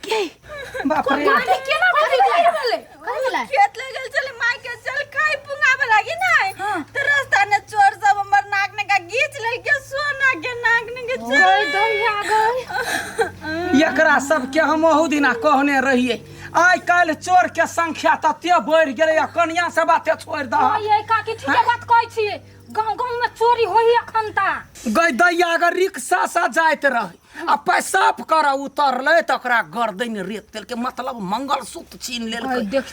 के बाप रे गाड़ी केना भेले खेत ले गेल चले माई के चल खाई पुंगावे लागी ना तो रास्ता ने चोर सब हमर नाक ने का गीच ले के सोना के नाक ने के चल दैया गई एकरा सब के हम ओहु दिना कहने रहिए आइ काल चोर के संख्या तते बढ़ गेलै या कन्या से बाते छोड़ द ये काकी ठीक बात कहै छी गांव में चोरी होई अखन ता गई दैया अगर रिक्शा से जाइत रही आ पेशाब कर उतरले त ओकरा गर्दन रेत तेल के मतलब मंगलसूत्र छीन लेल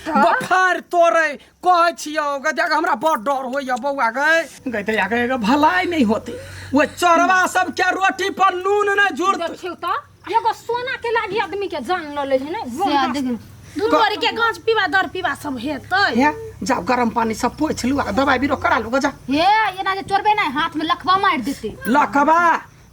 बफार तोरे कहै छियो ग देख हमरा बड़ डर होइया बौआ गए गई दैया गए भलाई नहीं होती वो चोरवा सब के रोटी पर नून न जुड़त देखियो त एगो सोना के लागी आदमी के जान ल ले है ने दुनोरी के गांच पीवा दर पीवा सब हेतै हे जाओ गरम पानी सब पोछ लू आ दवाई बीरो करा लू जा हे ये ना जे चोरबे ना हाथ में लखवा मार देते लखबा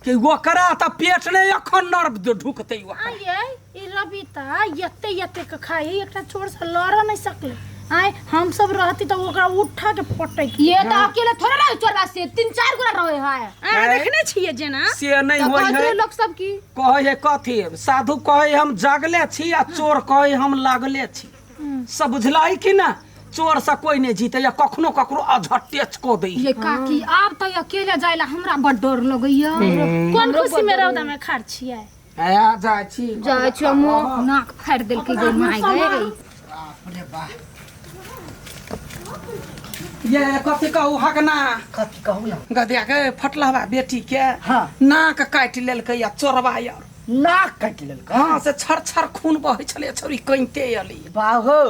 कि वो करा त पेट ने अखन नर्व ढुकते वो आये ई रबिता यते के खाई एकटा चोर से लड़ नहीं सकले आय हम सब रहती तो ओकरा उठा के पटै ये त अकेले थोड़ा ना चोरबा से 3-4 गुना रहे है देखने छिए जेना से नहीं होई है लोग सब की कहे है कथी साधु कहे हम जागले छी आ चोर कहे हम लागले छी सब बुझलाई कि ना चोर से कोई नहीं जीते या कखनो ककरो अझटेच को दे ये काकी आप तो अकेले जाइला हमरा बड़ डर लगैया कोन खुशी में रौदा में खार छिए आ जाय छी मो नाक फाड़ देल के गई माय गई अरे वाह ये कथी कहू हगना कथी कहू ना गदिया के फटलवा बेटी के हाँ नाक काट लेलकै या चोरवा यार नाक काट लेलकै हाँ से छर छर खून बहै छले छोरी कइते अली बाहो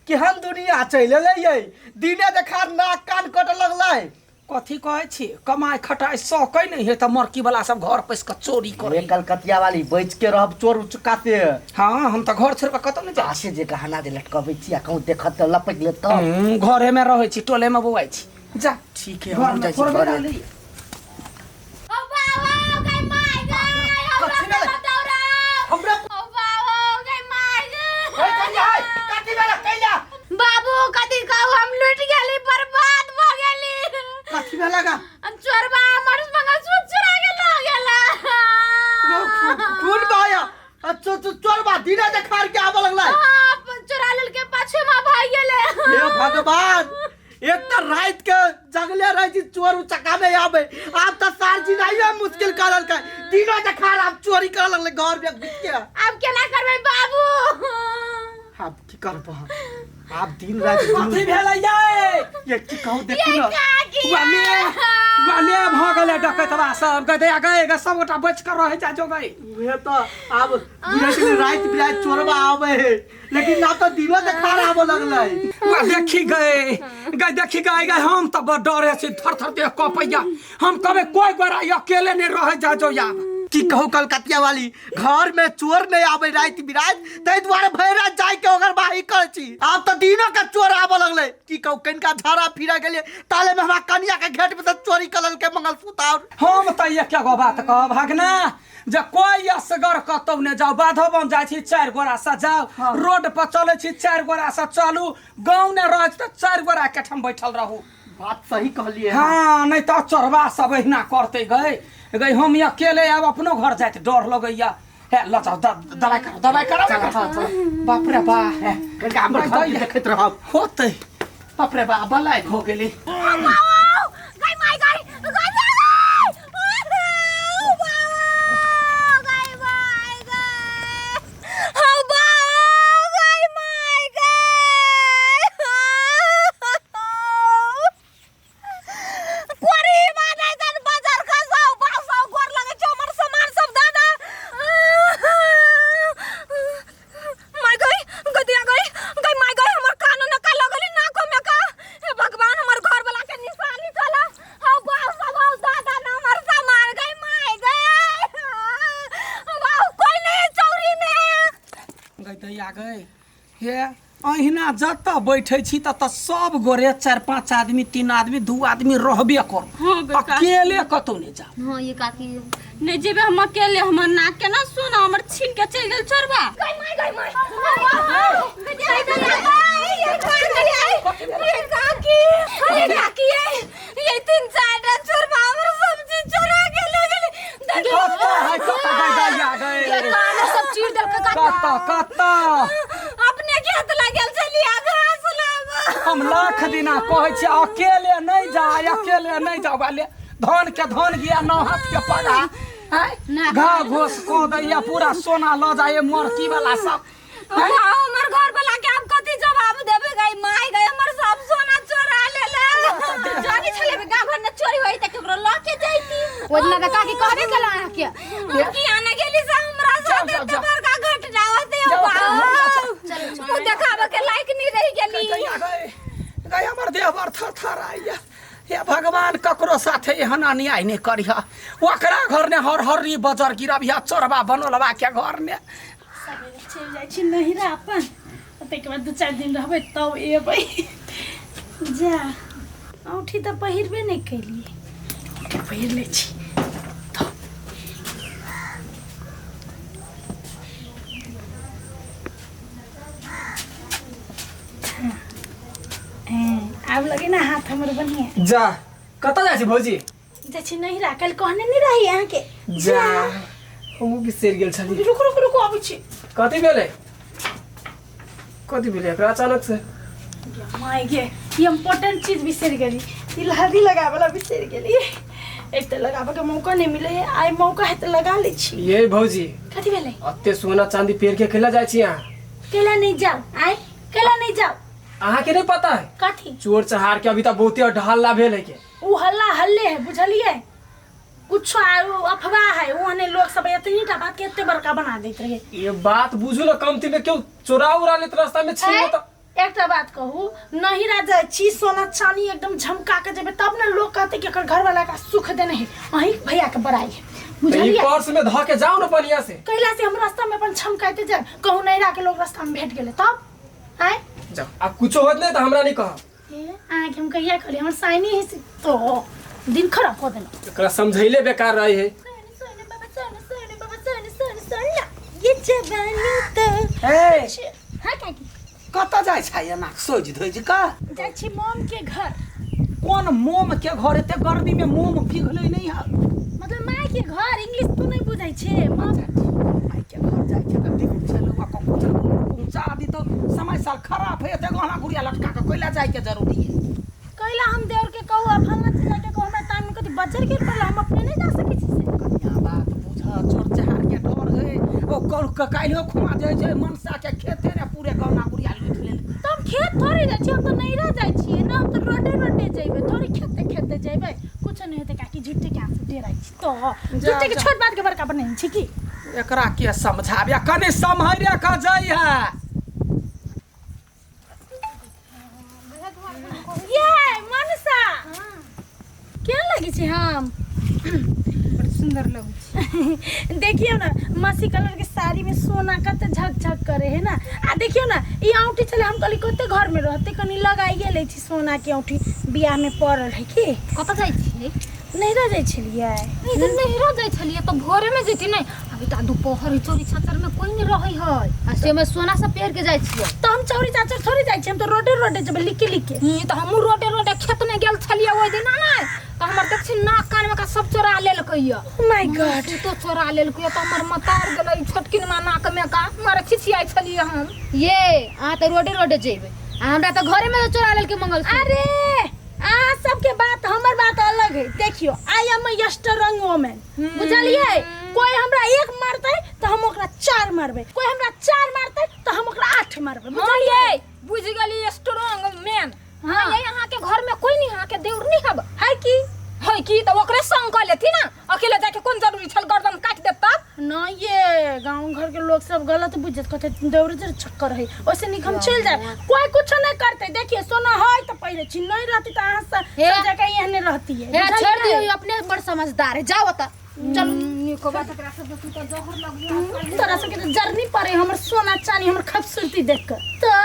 केहन दुनिया चल एलै दिने देखा नाक कान कट लगलै कथी कहै छी कमाई खटाई सकै नहीं है त मरकी वाला सब घर पैस के चोरी करे कलकतिया वाली बेच के रहब चोर चुकाते हाँ हम त घर छोड़ के कतौ नहीं जा आसे जे गहना जे लटकबै छी आ कहूँ देखत त लपक ले त घरे में रहै छी टोले में बौआइ छी जा ठीक है हम जाइ छी घरे ओ बाबा गई माय गई हमरा दौड़ा हमरा ओ बाबा गई माय गई ओए कहिया है काटी वाला कहिया बाबू कथी कहू हम लूट गेली बर्बाद भ गेली काटी वाला का चोरबा हमर मंगलसूत्र चुरा के ल गेला खून बहाया चोर बा दिने देखार के आबे लगलै चुरा लेल के पाछे में भाग गेले हे भगवान एक त रात के जगले रह जी चोर चका में आबे आप त सार जी नहीं मुश्किल करल का दिनो देखार आप चोरी कर लगले घर में घुस के अब केना करबै बाबू आप की करब आप दिन रात कथी भेलै ये की कहू देखू ना वाले भगले डकैतवा सब गदे गए सब गोटा बच कर रह जा जो गई वे तो अब दिन रात बिरात चोरबा आवे है लेकिन ना तो दिनो देखार आबे लगलै वो देखी गए हम त बड़ डरे छी थर थर देह कपैया हम कबे कोई गोरा अकेले नहीं रह जा जो या की कहू कलकतिया वाली घर में चोर नहीं आबे रात बिरात तै द्वारे भर रात जाय के ओकर बाही कर छी आप तो दिनो का चोर आबे लगलै की कहू कनका झाड़ा फिरा गेलिए ताले में हमरा कन्या के घेट में चोरी करल के मंगलसूत्र हम त एक गो बात कह भागना जे कोई असगर कतौ ने जाओ बाधवन जाय छी 4 गोरा से जाओ रोड पर चले छी 4 गोरा से चलू गांव ने रह त 4 गोरा के ठम बैठल रहू बात सही कहलिए हाँ नहीं तो चोरबा सब एहिना करते गए हम अकेले अब अपनो घर जाते डर लगैया है ल जाओ दवाई करो बाप रे बा है कनका हमर घर देखैत रहब होते बाप रे बा बलाई हो गेली गई माय गई अहिना जत बैठे छी त सब गोरे 4-5 आदमी 3 आदमी 2 आदमी रहबे कर अकेले कतौ नहीं जा हां ये काकी नहीं जेबे हम अकेले हमर नाक के ना सुन हमर छीन के चल गेल चोरबा ये काकी ये 3-4 चोरबा हमर सब्जी चोरा के ले गेली सब चीर देल के कत्ता अपने खेत लागल चलिया घास लाब हम लाख दिना कहै छी अकेले नहीं जा वाले धान के धान गिया नौ हाथ के पगा घा घोस को दैया पूरा सोना ल जाए मोरकी वाला सब हमर घर वाला के आप कथि जवाब देबे गई माई गई हमर सब सोना चोरा लेले जानी छले गांव घर में चोरी होई त केकरो ल के जैती ओजना का काकी कहबे केला के की आने गेली से हमरा साथे त बड़का घटना होते हो मुंह देखावे के लायक नहीं रही गेली गई हमर देह पर थरथराइया हे भगवान ककरो साथे एहन अन्याय नहीं करिहा ओकरा घर ने हर हरी बजर गिरबिया चोरबा बनलबा के घर ने चल जाइ छी नहिरा अपन तैके बाद 2-4 दिन रहबै तब एबै जा औठी त पहिरबे नहीं कैलिए पहिर ले छी आब लगे ना हाथ हमर बढ़िया जा कत जाइ छी भौजी जाइ छी नहिरा कल कहने नहीं रही यहाँ के जा हमहु बिसरि गेल छली रुको आबै छी कथी भेलै एकरा अचानक से माय गे ये इम्पोर्टेंट चीज बिसरि गेली तिल हल्दी लगावला बिसरि गेली एक त लगाबे के मौका नहीं मिले आइ मौका है त लगा ले छी ये भौजी कथी भेलै अत्ते सोना चांदी पेर के केला जाइ छी यहाँ केला नहीं जाओ आइ केला नहीं जाओ अहाँ के नहीं पता है कथी चोर चहार के अभी तक बहुते ढहल्ला भेल है के उ हल्ला हल्ले है बुझलिए कुछ अफवाह है ओहने लोग सब इतनी टा बात के इतने बड़का बना देते रहे ये बात बुझू ना कमती में क्यों चोरा उरा लेत रास्ता में छीनो त एकटा बात कहू नहीं राजा छी सोना चांदी एकदम झमका के जेबे तब ना लोग कहते कि एकर घर वाला का सुख देने है अही भैया के बड़ाई है बुझलिए ई पर्स में ध के जाओ ना पनिया से कैला से हम रास्ता में अपन छमकाते जाए कहू नहीं रा के लोग रास्ता में भेट गेले तब आए जाओ अब कुछ होत नहीं त हमरा नहीं कह आगे हम कहिया कहले हमर साइनी है तो दिन खराब हो देना एकरा समझैले बेकार रहे है ये जवानी तो ए हां काकी कत जाइ छै एना सोझ धोज का जाइ छी मोम के घर कोन मोम के घर एते गर्मी में मोम पिघलै नहीं है मतलब माय के घर इंग्लिश तो नहीं बुझाई छे मोम माय के घर जाइ छै त देख चलवा को पहुंचा दी तो समय साल खराब है एते गहना गुड़िया लटका के कोइला जाय के जरूरी है कैला हम देवर के कहू फलना चीज के कहू हमरा टाइम में कथि बचर के पर हम अपने नहीं जा सकै छी से कनिया बात बुझा चोर चहार के डर है ओ कल काइलो खुमा जाय छै मनसा के खेते रे पूरे गहना गुड़िया लूट ले तब खेत थोड़ी जाइ छी हम तो नहीं रह जाइ छी ना हम तो रोडे जेबै थोड़ी खेते जेबै कुछ नहीं होते काकी झुट्टे के आंसू डेराइ छी तो झुट्टे के छोट बात के बड़का बनै छी की एकरा के समझाबिया कने सम्हरे का जाय है ये मनसा क्या लगी छी हम बड़ सुंदर लगै छै देखियो ना मसी कलर के साड़ी में सोना कते झकझक करे है ना आ देखियो ना ई औंठी चले हम कली कते घर में रहते कनी लगाई गेले छी सोना के औंठी बियाह में पड़ल है की कत जाइ छी नहीं रह जाइ छलिए इधर नहीं रह जाइ छलिए तो भोरे में जेती नहीं अभी त दोपहर चोरी छाचर में कोई नहीं रहै है आ से में सोना सब पेर के जाइ छियै तो हम चौरी चाचर थोड़ी जाइ छी हम तो रोडे जेबै लिख के ई त हम रोडे खेत में गेल छलिए ओइ दिन नहीं तो हमर देख छी नाक कान में का सब चोरा लेलकैया माय गॉड तो चोरा लेलकैया तो हमर मतार गेलै छोटकिन मा नाक में का मारे खिसियाइ छलिए हम ये आ त रोडे जेबै आ हमरा त घरे में चोरा लेलकै मंगल अरे आ सबके बात हमर बात अलग है देखियो I am a strong woman बुझलिए कोई हमरा एक मारतै तो हम ओकरा 4 मारबै कोई हमरा 4 मारतै तो हम ओकरा 8 मारबै बुझलिए बुझ गेली स्ट्रांग मैन हां ये यहां के घर में कोई नहीं यहां के देउर नहीं हब है की तो ओकरे संग क लेथि ना अकेले जाके कोन जरूरी छल गर्दन काट दे तब ना ये गांव घर के लोग सब गलत बुझत कहते देउर जर चक्कर है ओसे निक हम चल जाए कोई कुछ नहीं करते देखिए सोना है तो पहले छी नहीं रहती तो आहां सब जगह यहने रहती है हे छोड़ दियो अपने बड़ समझदार है जाओ त चल को बात एकरा सब तू तो जहर लग गया तोरा सब के जर्नी पड़े हमर सोना चानी हमर खूबसूरती देख कर तो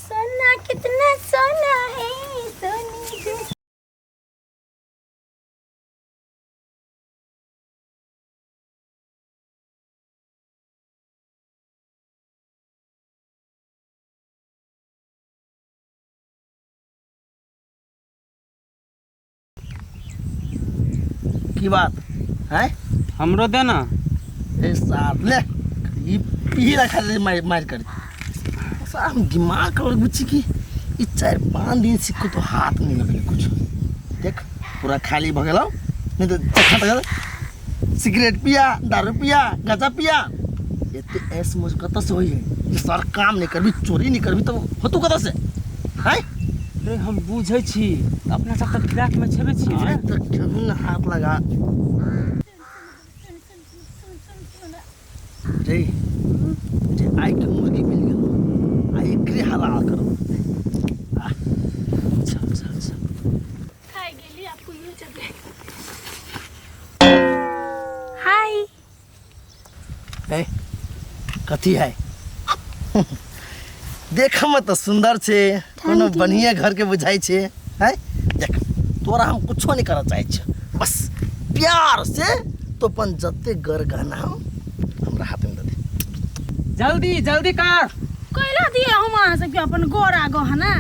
सोना कितना सोना है सोनी जो की बात है हमरो देना ए साहब ले ई ये रखा ले मार कर साहब दिमाग और गुच्ची की ये 4-5 दिन सिक्को तो हाथ नहीं लगे कुछ देख पूरा खाली भगेला नहीं तो चखा तक सिगरेट पिया दारू पिया गांजा पिया ये ऐस मुझ कत से होई है सर काम नहीं करबी चोरी नहीं करबी तो होतु कत से हैं रे हम बुझै छी अपना सब तक ट्रैक में छबे छी आज तक जमीन हाथ लगा रे मुझे आई की मुर्गी मिल गई आई एकरे हलाल करो चल खाई गेली आपको ये चल हाय ए कथी है देख में तो सुंदर छे कोनो बढ़िया घर के बुझाई छे हैं देख तोरा हम कुछो नहीं करना चाहे छे बस प्यार से तो अपन जत्ते गर गहना हमरा हाथ में दे दे जल्दी जल्दी कर कोइला दिए हम अहाँ सबके अपन गोरा गहना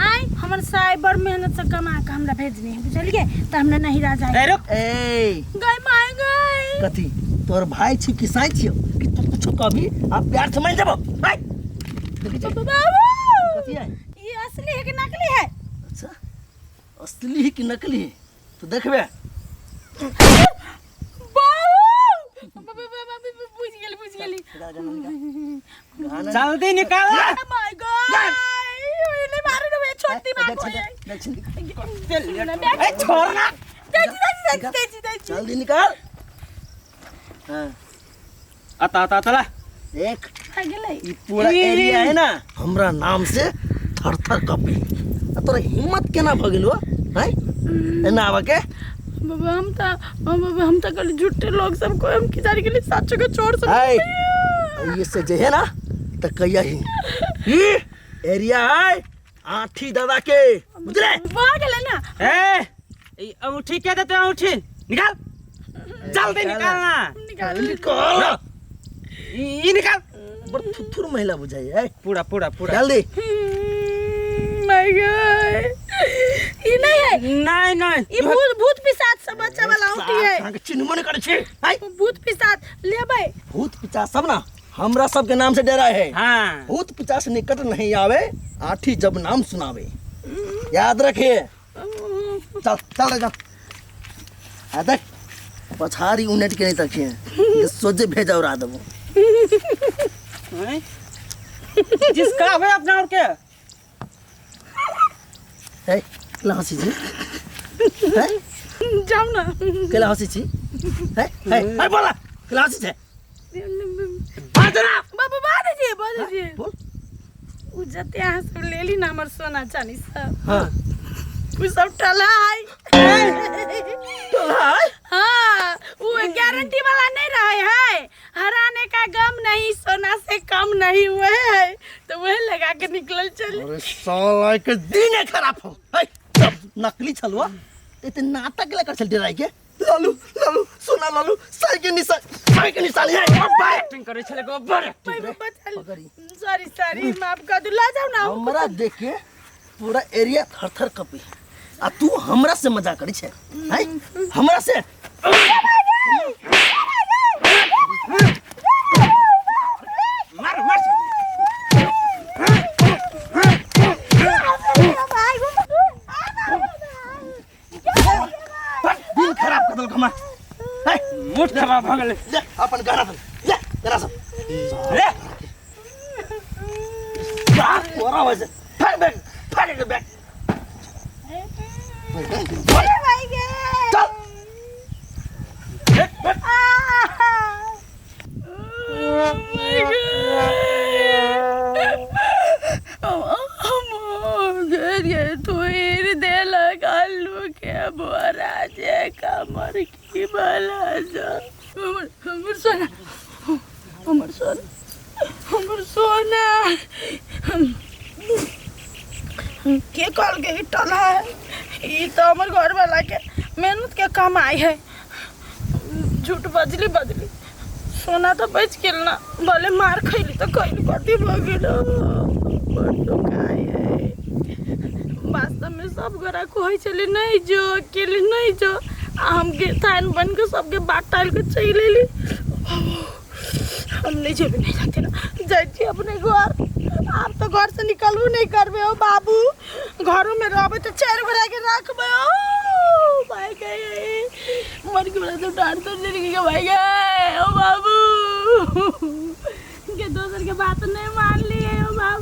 आई हमर साइबर मेहनत से कमा के हमरा भेजनी है बुझलिए त हमरा नहीं रह जाए रुक ए गई माय गई कथी तोर भाई छी कि साई छियो कि तू कुछो कभी आप प्यार से मान जाबो भाई बाबू कथी है ये असली है कि नकली है अच्छा असली है कि नकली है तो देखबे बुझ गेली जल्दी निकाल माय गॉड ये मारो ना छोटी मां को ए छोड़ ना तेजी जल्दी निकाल हां आता चला देख आ गेलै ई पूरा एरिया है ना हमरा नाम से थर कपी तोरा हिम्मत केना भ गेलो हैं एना आवा के बाबा हम तो कल झूठे लोग सबको हम किधर के लिए सच को छोड़ हाय सकते ये से जे है ना त कहिया ही ई एरिया है आठी दादा के बुझले वो गेले ना ए अंगूठी क्या देते अंगूठी निकाल जल्दी निकालना निकाल ये निकाल बड़ थुथुर महिला बुझाई है पूरा जल्दी माय गॉड ये नहीं है नहीं ये भूत पिशाच सब बच्चा वाला होती है कहां के चिन्ह मन करे छे हाय भूत पिशाच लेबै भूत पिचास सब ना हमरा सब के नाम से डरा है हाँ भूत पिचास निकट नहीं आवे आठी जब नाम सुनावे याद रखिए चल आ देख पछारी उनेट के नहीं तकिए ये सोचे भेजा और आ देबो जिसका है अपना और क्या है केला हंसी छी है जाऊ ना केला हंसी छी है बोला केला हंसी छे बाबू बाजे जी बोल उ जते यहाँ सब ले ली ना हमर सोना चांदी सब हां उ सब टलाई टलाई हाँ वो गारंटी वाला नहीं रहे है हराने का गम नहीं सोना से कम नहीं हुए है तो वह लगा के निकल चले अरे साला के दिन खराब हो है सब नकली छलवा ते नाटक लेकर चल डराई के लालू सोना लालू साई के निशान है बाय एक्टिंग करे छले को बड़ सॉरी माफ कर दो ला जाओ ना हमरा देख के पूरा एरिया थर कपी आ तू हमरा से मजाक करी छे हैं हमरा से मार दिन खराब कर दल खमा है मुठ दबा भगले ले अपन गाना ले गाना सब ले बात कोरा वजह फाड़ के बैग चल कमर की बाला हमर सोना के कल के टला है ये तो हमर घर वाला के मेहनत के कमाई है झूठ बजली सोना तो बेच गेल ना भले मार खैली तो खैली कथी भ गेल बड्डो काय है वास्तव में सब गोरा कोई चले नहीं जो अकेले नहीं जो हम के थान बन के सबके बाट टाल के चले ली हम ले जेबे नहीं जाते ना जाइए अपने घर। आप तो घर से निकलबू नहीं करबे हो बाबू, घरों में रहबे तो चार भरा के रखबे हो भाई गए मर के बड़ा तो डांट तो नहीं के भाई गए ओ बाबू के दोसर के बात नहीं मान